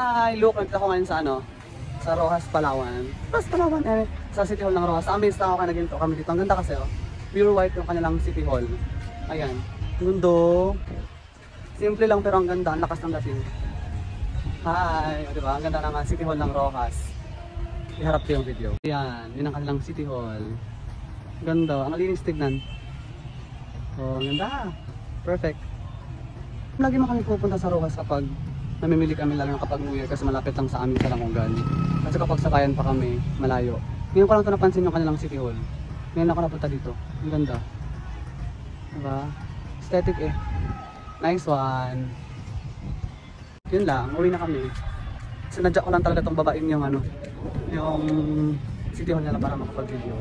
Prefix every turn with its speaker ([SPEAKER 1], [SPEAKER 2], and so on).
[SPEAKER 1] Hi! Look, nagkita ko ngayon sa sa Roxas, Palawan. Roxas, Palawan, sa City Hall ng Roxas. Amazed na ako ka naging kami dito. Ang ganda kasi, pure white yung kanilang City Hall. Ayan. Mundo. Simple lang pero ang ganda. Ang lakas ng dating. Hi! O, diba? Ang ganda ng City Hall ng Roxas. Iharap ko yung video. Ayan. Yun ang kanilang City Hall. Ganda. Ang linis tignan. Oh, ang ganda. Perfect. Lagi mo kami pupunta sa Roxas kapag namimili kami, lalo na kapag New Year kasi malapit lang sa amin sa Langonggan. Kasi kapag sakayan pa kami, malayo. Ngayon ko lang ito napansin yung kanilang City Hall. Ngayon ako napunta dito. Ang ganda. Diba? Aesthetic eh. Nice one. Yun lang, uwi na kami. Sinadya ko lang talaga itong babaeng yung yung City Hall nila para makapag-video.